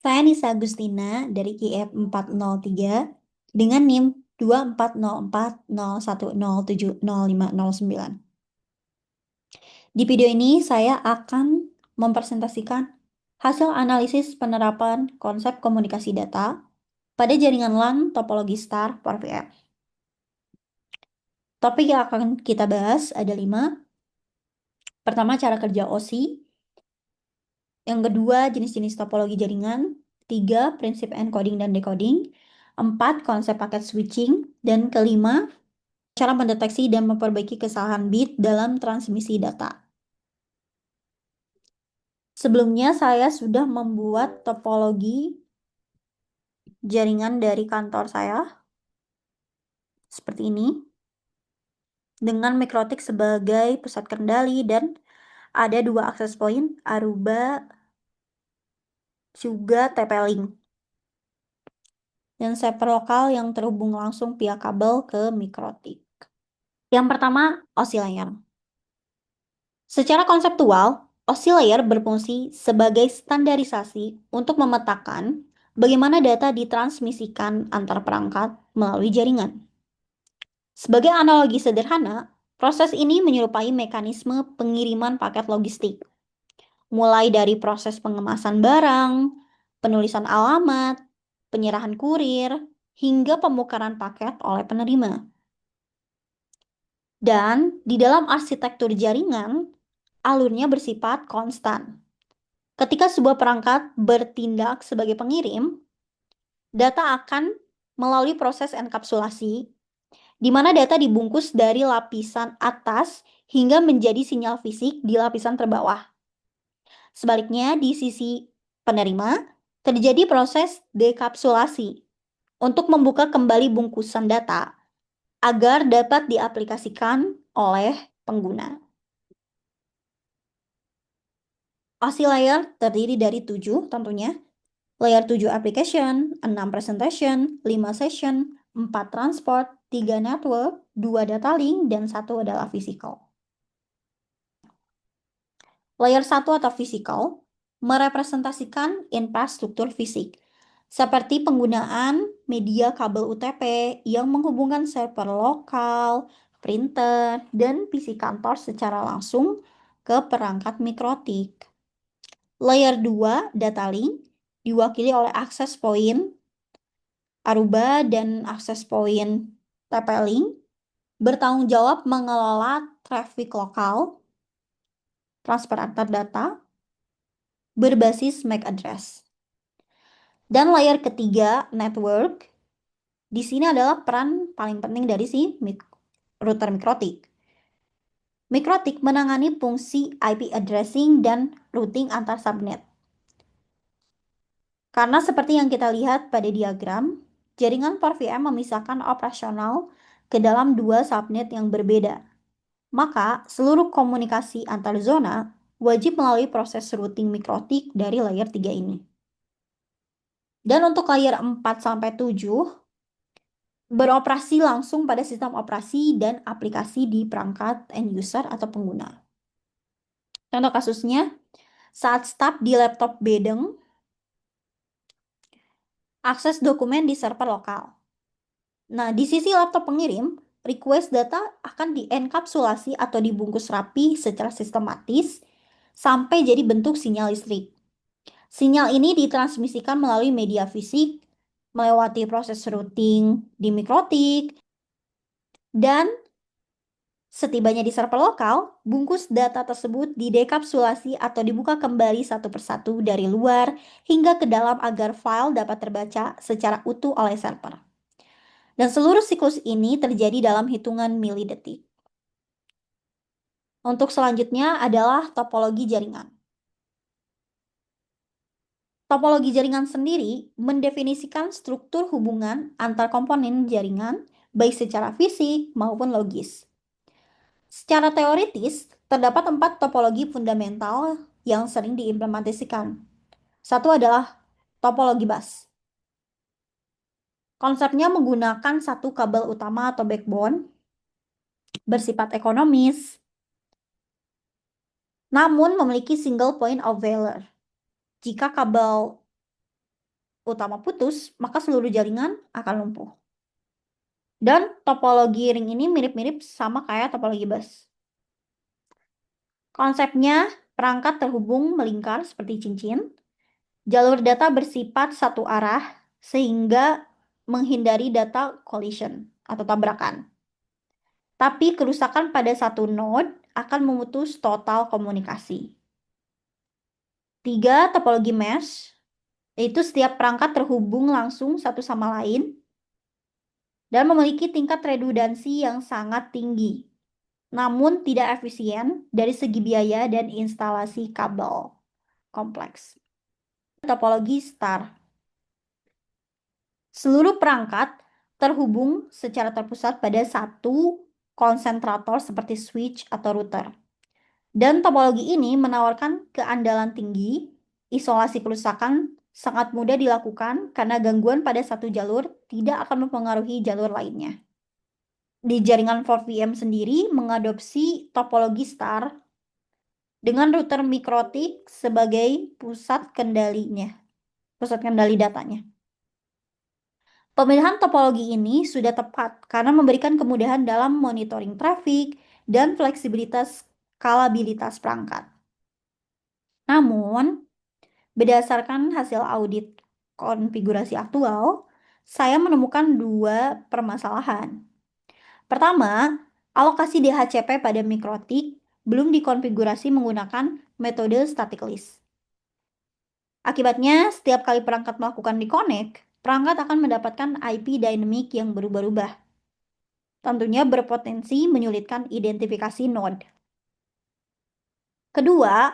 Saya Nisa Agustina dari IF 403 dengan NIM 240401070509. Di video ini saya akan mempresentasikan hasil analisis penerapan konsep komunikasi data pada jaringan LAN topologi star PowerVM. Topik yang akan kita bahas ada 5. Pertama, cara kerja OSI. Yang kedua, jenis-jenis topologi jaringan. 3, prinsip encoding dan decoding. 4, konsep paket switching. Dan kelima, cara mendeteksi dan memperbaiki kesalahan bit dalam transmisi data. Sebelumnya saya sudah membuat topologi jaringan dari kantor saya seperti ini dengan Mikrotik sebagai pusat kendali dan ada 2 akses point, Aruba juga TP-Link dan server lokal yang terhubung langsung via kabel ke Mikrotik. Yang pertama, OSI layer. Secara konseptual, OSI layer berfungsi sebagai standarisasi untuk memetakan bagaimana data ditransmisikan antar perangkat melalui jaringan. Sebagai analogi sederhana, proses ini menyerupai mekanisme pengiriman paket logistik, mulai dari proses pengemasan barang, penulisan alamat, penyerahan kurir, hingga pemukaran paket oleh penerima. Dan di dalam arsitektur jaringan, alurnya bersifat konstan. Ketika sebuah perangkat bertindak sebagai pengirim, data akan melalui proses enkapsulasi, di mana data dibungkus dari lapisan atas hingga menjadi sinyal fisik di lapisan terbawah. Sebaliknya, di sisi penerima, terjadi proses dekapsulasi untuk membuka kembali bungkusan data agar dapat diaplikasikan oleh pengguna. OSI layer terdiri dari 7 tentunya. Layer 7 application, 6 presentation, 5 session, 4 transport, 3 network, 2 data link, dan 1 adalah physical. Layer 1 atau physical merepresentasikan infrastruktur fisik, seperti penggunaan media kabel UTP yang menghubungkan server lokal, printer, dan PC kantor secara langsung ke perangkat Mikrotik. Layer 2 data link diwakili oleh akses point Aruba dan akses point TP-Link bertanggung jawab mengelola traffic lokal, transfer antar data, berbasis MAC address. Dan layer ketiga, network, di sini adalah peran paling penting dari si router Mikrotik. Mikrotik menangani fungsi IP addressing dan routing antar subnet. Karena seperti yang kita lihat pada diagram, jaringan PowerVM memisahkan operasional ke dalam 2 subnet yang berbeda. Maka, seluruh komunikasi antar zona wajib melalui proses routing Mikrotik dari layer 3 ini. Dan untuk layer 4-7, beroperasi langsung pada sistem operasi dan aplikasi di perangkat end user atau pengguna. Contoh kasusnya, saat staf di laptop bedeng, akses dokumen di server lokal. Nah, di sisi laptop pengirim, request data akan dienkapsulasi atau dibungkus rapi secara sistematis sampai jadi bentuk sinyal listrik. Sinyal ini ditransmisikan melalui media fisik, melewati proses routing di Mikrotik, dan setibanya di server lokal, bungkus data tersebut didekapsulasi atau dibuka kembali satu persatu dari luar hingga ke dalam agar file dapat terbaca secara utuh oleh server. Dan seluruh siklus ini terjadi dalam hitungan milidetik. Untuk selanjutnya adalah topologi jaringan. Topologi jaringan sendiri mendefinisikan struktur hubungan antar komponen jaringan, baik secara fisik maupun logis. Secara teoritis, terdapat 4 topologi fundamental yang sering diimplementasikan. Satu adalah topologi bus. Konsepnya menggunakan satu kabel utama atau backbone, bersifat ekonomis, namun memiliki single point of failure. Jika kabel utama putus, maka seluruh jaringan akan lumpuh. Dan topologi ring ini mirip-mirip sama kayak topologi bus. Konsepnya, perangkat terhubung melingkar seperti cincin. Jalur data bersifat satu arah sehingga menghindari data collision atau tabrakan. Tapi kerusakan pada satu node akan memutus total komunikasi. 3. Topologi mesh, yaitu setiap perangkat terhubung langsung satu sama lain dan memiliki tingkat redundansi yang sangat tinggi, namun tidak efisien dari segi biaya dan instalasi kabel kompleks. Topologi star. Seluruh perangkat terhubung secara terpusat pada satu konsentrator seperti switch atau router. Dan topologi ini menawarkan keandalan tinggi, isolasi kerusakan sangat mudah dilakukan karena gangguan pada satu jalur tidak akan mempengaruhi jalur lainnya. Di jaringan 4VM sendiri mengadopsi topologi star dengan router mikrotik sebagai pusat kendali datanya. Pemilihan topologi ini sudah tepat karena memberikan kemudahan dalam monitoring traffic dan fleksibilitas skalabilitas perangkat. Namun, berdasarkan hasil audit konfigurasi aktual, saya menemukan dua permasalahan. Pertama, alokasi DHCP pada mikrotik belum dikonfigurasi menggunakan metode static list. Akibatnya, setiap kali perangkat melakukan reconnect, perangkat akan mendapatkan IP dynamic yang berubah-ubah. Tentunya berpotensi menyulitkan identifikasi node. Kedua,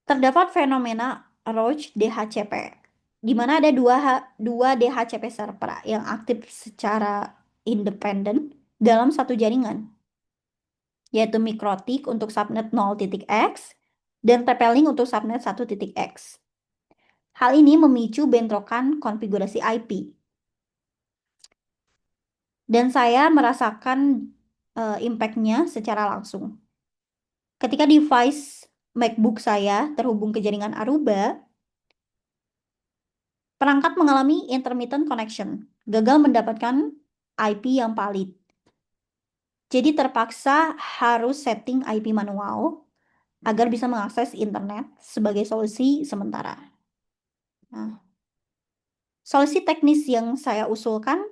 terdapat fenomena Roach DHCP, di mana ada dua DHCP server yang aktif secara independen dalam satu jaringan, yaitu mikrotik untuk subnet 0.x dan TP-Link untuk subnet 1.x. Hal ini memicu bentrokan konfigurasi IP. Dan saya merasakan impact-nya secara langsung. Ketika device MacBook saya terhubung ke jaringan Aruba, perangkat mengalami intermittent connection, gagal mendapatkan IP yang valid. Jadi terpaksa harus setting IP manual agar bisa mengakses internet sebagai solusi sementara. Nah, solusi teknis yang saya usulkan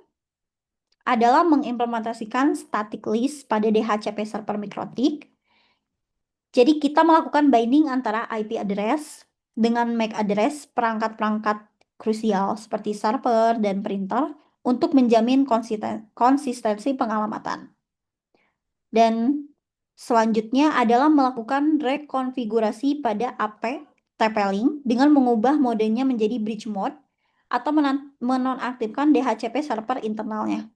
adalah mengimplementasikan static list pada DHCP server mikrotik. Jadi kita melakukan binding antara IP address dengan MAC address perangkat-perangkat krusial seperti server dan printer untuk menjamin konsistensi pengalamatan. Dan selanjutnya adalah melakukan rekonfigurasi pada AP TP-Link dengan mengubah modenya menjadi bridge mode atau menonaktifkan DHCP server internalnya.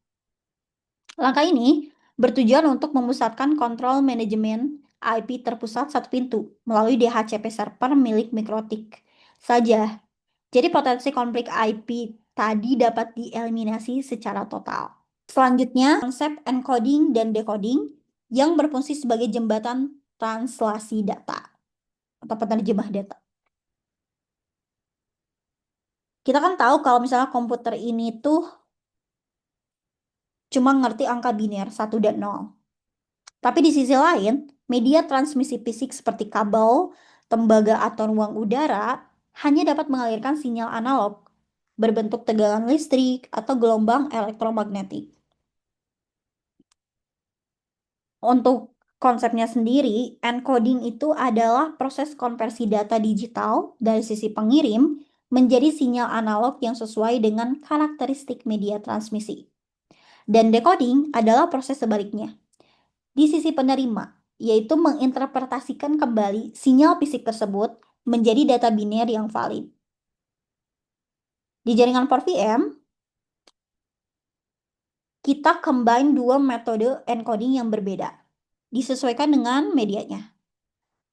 Langkah ini bertujuan untuk memusatkan kontrol manajemen IP terpusat satu pintu melalui DHCP server milik mikrotik saja. Jadi potensi konflik IP tadi dapat dieliminasi secara total. Selanjutnya, konsep encoding dan decoding yang berfungsi sebagai jembatan translasi data atau penerjemah data. Kita kan tahu kalau misalnya komputer ini tuh cuma ngerti angka biner 1 dan 0. Tapi di sisi lain, media transmisi fisik seperti kabel, tembaga atau ruang udara hanya dapat mengalirkan sinyal analog berbentuk tegangan listrik atau gelombang elektromagnetik. Untuk konsepnya sendiri, encoding itu adalah proses konversi data digital dari sisi pengirim menjadi sinyal analog yang sesuai dengan karakteristik media transmisi. Dan decoding adalah proses sebaliknya. Di sisi penerima, yaitu menginterpretasikan kembali sinyal fisik tersebut menjadi data biner yang valid. Di jaringan 4VM, kita combine dua metode encoding yang berbeda, disesuaikan dengan medianya.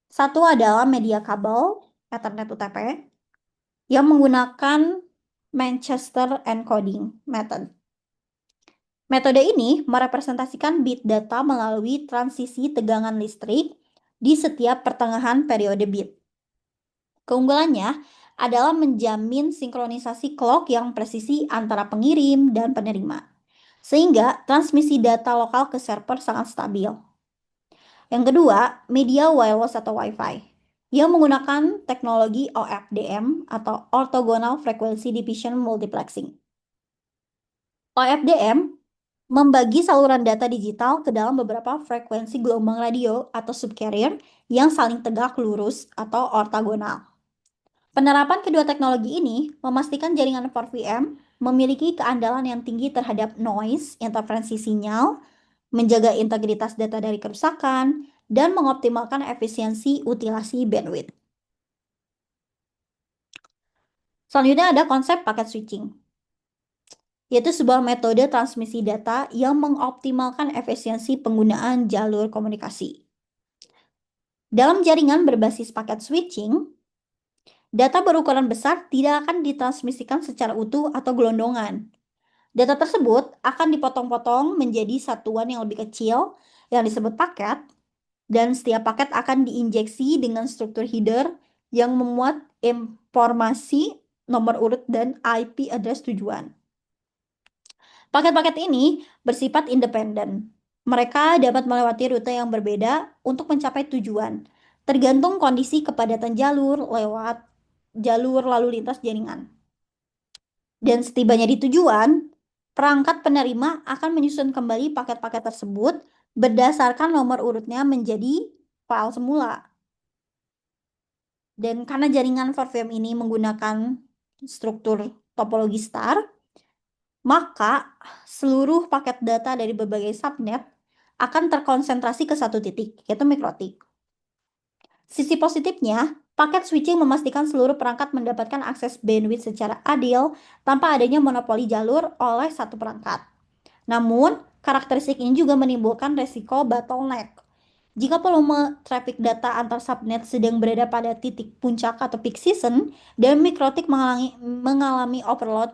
Satu adalah media kabel, Ethernet UTP, yang menggunakan Manchester encoding method. Metode ini merepresentasikan bit data melalui transisi tegangan listrik di setiap pertengahan periode bit. Keunggulannya adalah menjamin sinkronisasi clock yang presisi antara pengirim dan penerima, sehingga transmisi data lokal ke server sangat stabil. Yang kedua, media wireless atau Wi-Fi, yang menggunakan teknologi OFDM atau Orthogonal Frequency Division Multiplexing. OFDM membagi saluran data digital ke dalam beberapa frekuensi gelombang radio atau subcarrier yang saling tegak lurus atau ortogonal. Penerapan kedua teknologi ini memastikan jaringan 4VM memiliki keandalan yang tinggi terhadap noise, interferensi sinyal, menjaga integritas data dari kerusakan, dan mengoptimalkan efisiensi utilasi bandwidth. Selanjutnya ada konsep paket switching, yaitu sebuah metode transmisi data yang mengoptimalkan efisiensi penggunaan jalur komunikasi. Dalam jaringan berbasis paket switching, data berukuran besar tidak akan ditransmisikan secara utuh atau gelondongan. Data tersebut akan dipotong-potong menjadi satuan yang lebih kecil yang disebut paket, dan setiap paket akan diinjeksi dengan struktur header yang memuat informasi nomor urut dan IP address tujuan. Paket-paket ini bersifat independen. Mereka dapat melewati rute yang berbeda untuk mencapai tujuan, tergantung kondisi kepadatan jalur lewat jalur lalu lintas jaringan. Dan setibanya di tujuan, perangkat penerima akan menyusun kembali paket-paket tersebut berdasarkan nomor urutnya menjadi file semula. Dan karena jaringan 4VM ini menggunakan struktur topologi star, maka seluruh paket data dari berbagai subnet akan terkonsentrasi ke satu titik, yaitu mikrotik. Sisi positifnya, paket switching memastikan seluruh perangkat mendapatkan akses bandwidth secara adil tanpa adanya monopoli jalur oleh satu perangkat. Namun, karakteristik ini juga menimbulkan resiko bottleneck. Jika volume traffic data antar subnet sedang berada pada titik puncak atau peak season dan mikrotik mengalami overload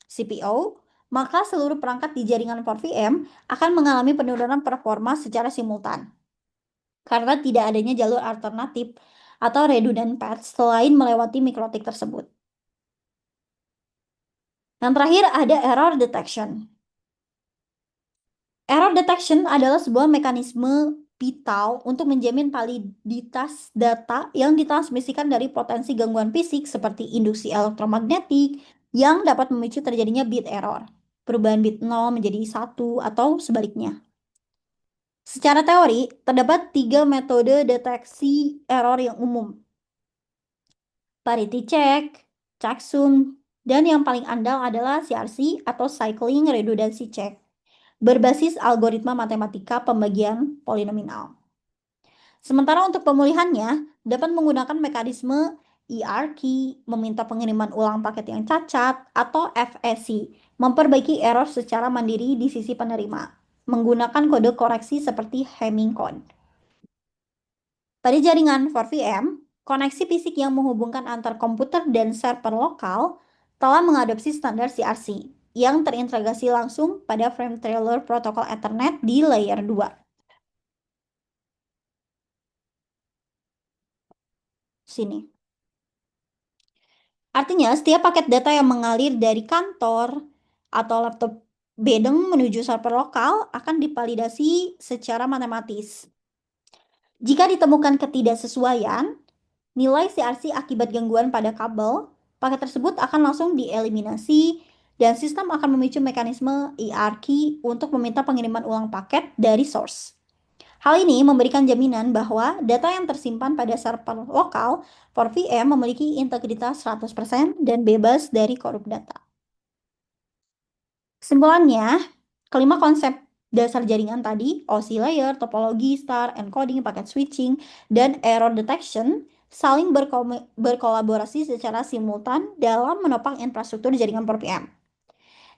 CPO, maka seluruh perangkat di jaringan 4VM akan mengalami penurunan performa secara simultan karena tidak adanya jalur alternatif atau redundant paths selain melewati mikrotik tersebut. Yang terakhir ada error detection. Error detection adalah sebuah mekanisme vital untuk menjamin validitas data yang ditransmisikan dari potensi gangguan fisik seperti induksi elektromagnetik yang dapat memicu terjadinya bit error, perubahan bit 0 menjadi 1 atau sebaliknya. Secara teori, terdapat 3 metode deteksi error yang umum. Parity check, checksum, dan yang paling andal adalah CRC atau Cycling Redundancy Check, berbasis algoritma matematika pembagian polinomial. Sementara untuk pemulihannya, dapat menggunakan mekanisme ERK, meminta pengiriman ulang paket yang cacat, atau FSC, memperbaiki error secara mandiri di sisi penerima, menggunakan kode koreksi seperti Hamming code. Pada jaringan 4VM, koneksi fisik yang menghubungkan antar komputer dan server lokal telah mengadopsi standar CRC yang terintegrasi langsung pada frame trailer protokol Ethernet di layer 2. Sini. Artinya, setiap paket data yang mengalir dari kantor atau laptop bedeng menuju server lokal akan divalidasi secara matematis. Jika ditemukan ketidaksesuaian, nilai CRC akibat gangguan pada kabel, paket tersebut akan langsung dieliminasi dan sistem akan memicu mekanisme ERK untuk meminta pengiriman ulang paket dari source. Hal ini memberikan jaminan bahwa data yang tersimpan pada server lokal 4VM memiliki integritas 100% dan bebas dari korup data. Kesimpulannya, kelima konsep dasar jaringan tadi, OSI layer, topologi, star, encoding, packet switching, dan error detection saling berkolaborasi secara simultan dalam menopang infrastruktur jaringan 4VM.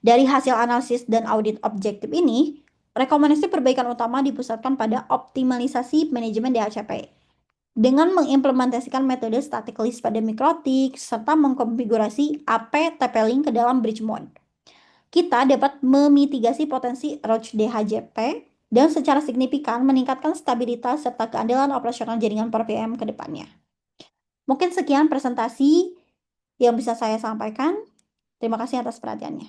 Dari hasil analisis dan audit objektif ini, rekomendasi perbaikan utama dipusatkan pada optimalisasi manajemen DHCP dengan mengimplementasikan metode static list pada mikrotik serta mengkonfigurasi AP TP-Link ke dalam bridge mode. Kita dapat memitigasi potensi roach DHCP dan secara signifikan meningkatkan stabilitas serta keandalan operasional jaringan 4VM ke depannya. Mungkin sekian presentasi yang bisa saya sampaikan. Terima kasih atas perhatiannya.